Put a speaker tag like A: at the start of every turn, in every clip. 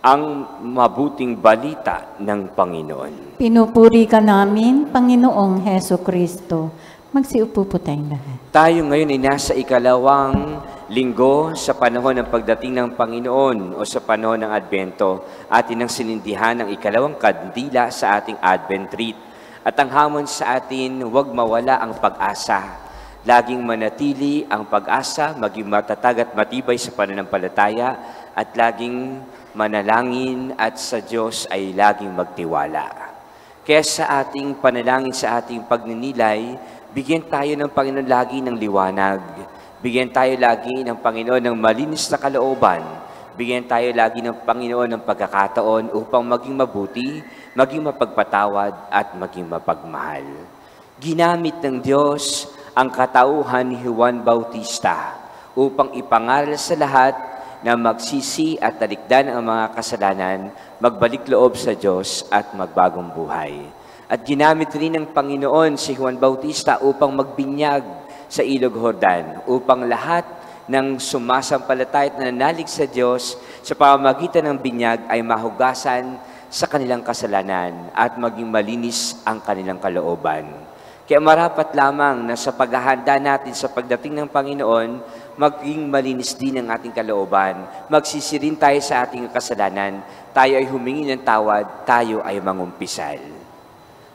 A: ang mabuting balita ng Panginoon.
B: Pinupuri ka namin, Panginoong Heso Kristo. Magsiupo po tayong lahat.
A: Tayo ngayon ay nasa ikalawang linggo sa panahon ng pagdating ng Panginoon o sa panahon ng Adbento. Atin ang sinindihan ng ikalawang kandila sa ating Advent Treat. At ang hamon sa atin, huwag mawala ang pag-asa. Laging manatili ang pag-asa, maging matatag at matibay sa pananampalataya, at laging manalangin at sa Diyos ay laging magtiwala. Kaya sa ating panalangin, sa ating pagninilay, bigyan tayo ng Panginoon lagi ng liwanag. Bigyan tayo lagi ng Panginoon ng malinis na kalooban. Bigyan tayo lagi ng Panginoon ng pagkakataon upang maging mabuti, maging mapagpatawad at maging mapagmahal. Ginamit ng Diyos ang katauhan ni Juan Bautista upang ipangaral sa lahat na magsisi at talikdan ang mga kasalanan, magbalik loob sa Diyos at magbagong buhay. At ginamit rin ng Panginoon si Juan Bautista upang magbinyag sa Ilog Jordan, upang lahat ng sumasampalataya at nananalig sa Diyos sa pamamagitan ng binyag ay mahugasan sa kanilang kasalanan at maging malinis ang kanilang kalooban. Kaya marapat lamang na sa paghahanda natin sa pagdating ng Panginoon, maging malinis din ang ating kalooban. Magsisirin tayo sa ating kasalanan. Tayo ay humingi ng tawad. Tayo ay mangumpisal.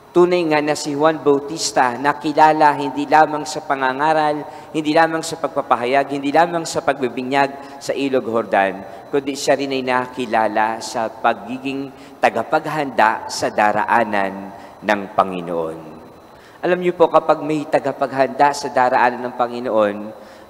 A: Tunay nga na si Juan Bautista nakilala hindi lamang sa pangangaral, hindi lamang sa pagpapahayag, hindi lamang sa pagbibinyag sa Ilog Jordan, kundi siya rin ay nakilala sa pagiging tagapaghanda sa daraanan ng Panginoon. Alam niyo po, kapag may tagapaghanda sa daraanan ng Panginoon,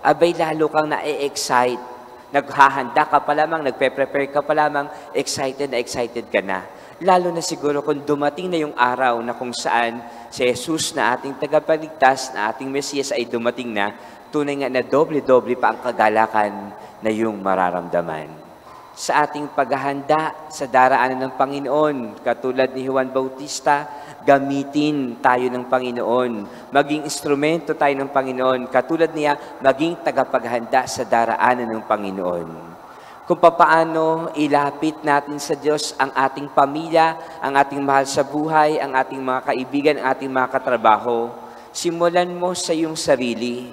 A: abay lalo kang na-excite. Naghahanda ka pa lamang, nagpe-prepare ka pa lamang, excited ka na. Lalo na siguro kung dumating na yung araw na kung saan si Jesus na ating tagapagligtas, na ating Mesiyas ay dumating na, tunay nga na doble-doble pa ang kagalakan na yung mararamdaman. Sa ating paghahanda sa daraanan ng Panginoon, katulad ni Juan Bautista, gamitin tayo ng Panginoon. Maging instrumento tayo ng Panginoon. Katulad niya, maging tagapaghanda sa daraanan ng Panginoon. Kung papaano ilapit natin sa Diyos ang ating pamilya, ang ating mahal sa buhay, ang ating mga kaibigan, ang ating mga katrabaho, simulan mo sa iyong sarili.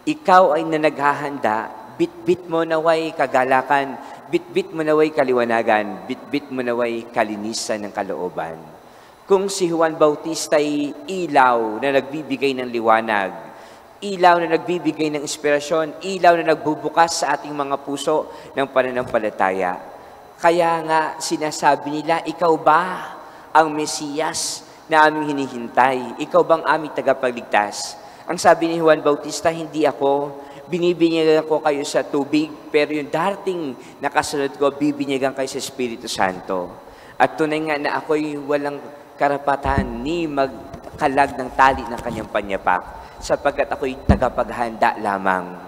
A: Ikaw ay na naghahanda, bit-bit mo naway kagalakan, bit-bit mo naway kaliwanagan, bit-bit mo naway kalinisan ng kalooban. Kung si Juan Bautista ay ilaw na nagbibigay ng liwanag, ilaw na nagbibigay ng inspirasyon, ilaw na nagbubukas sa ating mga puso ng pananampalataya. Kaya nga sinasabi nila, ikaw ba ang Mesiyas na aming hinihintay? Ikaw bang aming tagapagligtas? Ang sabi ni Juan Bautista, hindi ako. Binibinyagan ko kayo sa tubig, pero yung darating na kasunod ko, bibinyagan kayo sa Espiritu Santo. At tunay nga na ako'y walang karapatan ni magkalag ng tali ng kanyang panyapak, sapagkat ako'y tagapaghanda lamang.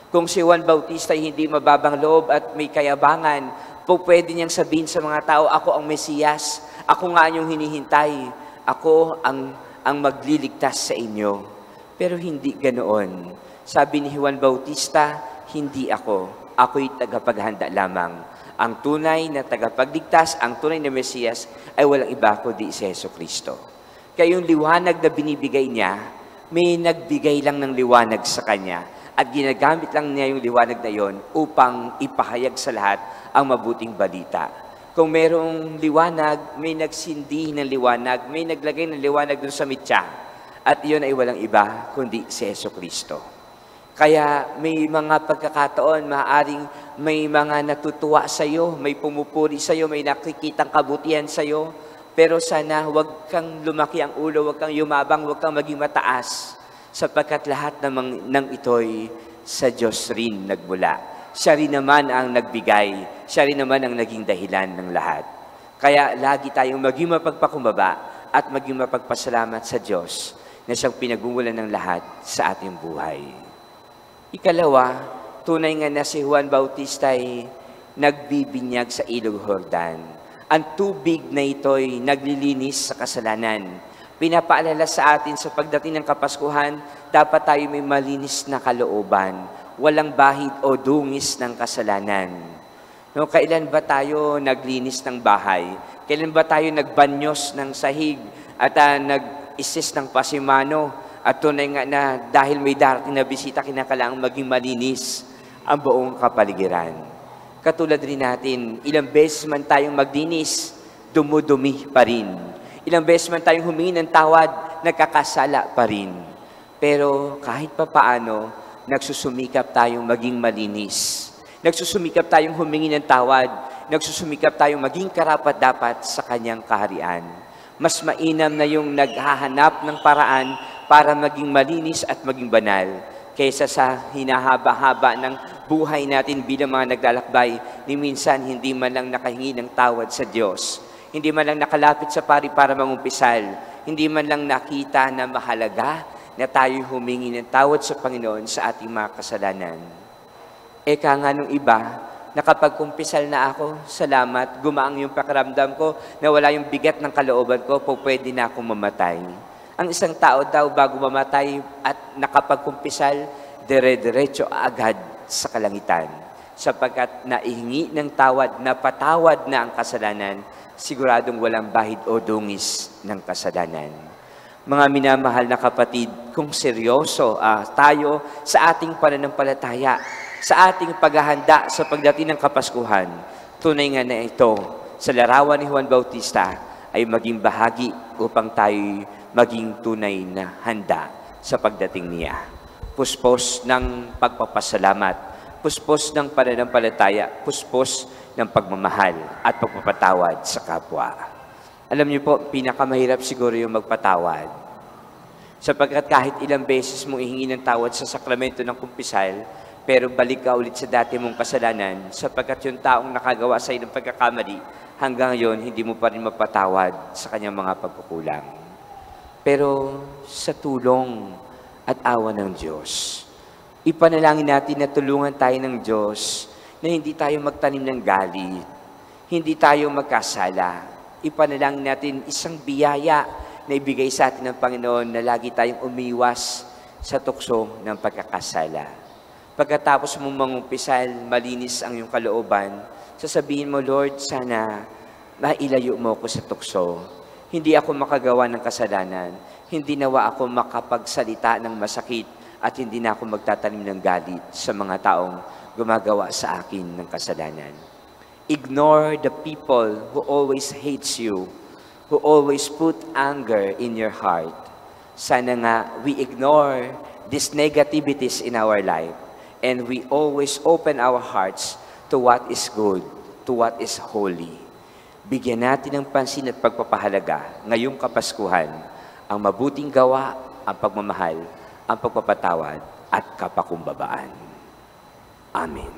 A: Kung si Juan Bautista ay hindi mababang loob at may kayabangan, pwede niyang sabihin sa mga tao, ako ang Mesiyas, ako nga yung hinihintay, ako ang magliligtas sa inyo. Pero hindi ganoon. Sabi ni Juan Bautista, hindi ako, ako'y tagapaghanda lamang. Ang tunay na tagapagligtas, ang tunay na Mesiyas ay walang iba kundi si Heso Kristo. Kaya yung liwanag na binibigay niya, may nagbigay lang ng liwanag sa kanya at ginagamit lang niya yung liwanag na yon upang ipahayag sa lahat ang mabuting balita. Kung merong liwanag, may nagsindi ng liwanag, may naglagay ng liwanag dun sa mitya, at iyon ay walang iba kundi si Heso Kristo. Kaya may mga pagkakataon, maaaring may mga natutuwa sa iyo, may pumupuri sa iyo, may nakikitang kabutihan sa iyo, pero sana huwag kang lumaki ang ulo, huwag kang yumabang, huwag kang maging mataas, sapagkat lahat ng ito'y sa Diyos rin nagmula. Siya rin naman ang nagbigay, siya rin naman ang naging dahilan ng lahat. Kaya lagi tayong maging mapagpakumbaba at maging mapagpasalamat sa Diyos na siyang pinagmumulan ng lahat sa ating buhay. Ikalawa, tunay nga na si Juan Bautista ay nagbibinyag sa Ilog Jordan. Ang tubig na ito'y naglilinis sa kasalanan. Pinapaalala sa atin sa pagdating ng Kapaskuhan, dapat tayo may malinis na kalooban, walang bahid o dungis ng kasalanan. No, kailan ba tayo naglinis ng bahay? Kailan ba tayo nagbanyos ng sahig at nag-isis ng pasimano? At tunay nga na dahil may darating na bisita, kinakailangan maging malinis ang buong kapaligiran. Katulad rin natin, ilang beses man tayong magdinis, dumudumi pa rin. Ilang beses man tayong humingi ng tawad, nagkakasala pa rin. Pero kahit pa paano, nagsusumikap tayong maging malinis. Nagsusumikap tayong humingi ng tawad. Nagsusumikap tayong maging karapat-dapat sa kanyang kaharian. Mas mainam na yung naghahanap ng paraan para maging malinis at maging banal kaysa sa hinahaba-haba ng buhay natin bilang mga naglalakbay ni minsan hindi man lang nakahingi ng tawad sa Diyos. Hindi man lang nakalapit sa pari para mangumpisal. Hindi man lang nakita na mahalaga na tayo humingi ng tawad sa Panginoon sa ating mga kasalanan. Eka nga nung iba, nakapagkumpisal na ako, salamat, gumaang yung pakiramdam ko, na wala yung bigat ng kalooban ko, pwede na akong mamatay. Ang isang tao daw bago mamatay at nakapagkumpisal, dire-diretso agad sa kalangitan. Sapagkat naihingi ng tawad, napatawad na ang kasalanan, siguradong walang bahid o dungis ng kasalanan. Mga minamahal na kapatid, kung seryoso tayo sa ating pananampalataya, sa ating paghahanda sa pagdating ng Kapaskuhan, tunay nga na ito sa larawan ni Juan Bautista ay maging bahagi upang tayo maging tunay na handa sa pagdating niya. Puspos ng pagpapasalamat, puspos ng pananampalataya, puspos ng pagmamahal at pagpapatawad sa kapwa. Alam niyo po, pinakamahirap siguro yung magpatawad. Sapagkat kahit ilang beses mong ihingi ng tawad sa sakramento ng kumpisal, pero balik ka ulit sa dati mong kasalanan, sapagkat yung taong nakagawa sa iyo ng pagkakamali, hanggang ngayon hindi mo pa rin mapatawad sa kanyang mga pagkukulang. Pero sa tulong at awa ng Diyos, ipanalangin natin na tulungan tayo ng Diyos na hindi tayo magtanim ng galit, hindi tayo magkasala. Ipanalangin natin isang biyaya na ibigay sa atin ng Panginoon na lagi tayong umiwas sa tukso ng pagkakasala. Pagkatapos mong mangumpisal, malinis ang iyong kalooban, sasabihin mo, Lord, sana mailayo mo ako sa tukso. Hindi ako makagawa ng kasalanan. Hindi nawa ako makapagsalita ng masakit at hindi na ako magtatanim ng galit sa mga taong gumagawa sa akin ng kasalanan. Ignore the people who always hates you, who always put anger in your heart. Sana nga we ignore these negativities in our life and we always open our hearts to what is good, to what is holy. Bigyan natin ng pansin at pagpapahalaga ngayong Kapaskuhan ang mabuting gawa, ang pagmamahal, ang pagpapatawad at kapakumbabaan. Amen.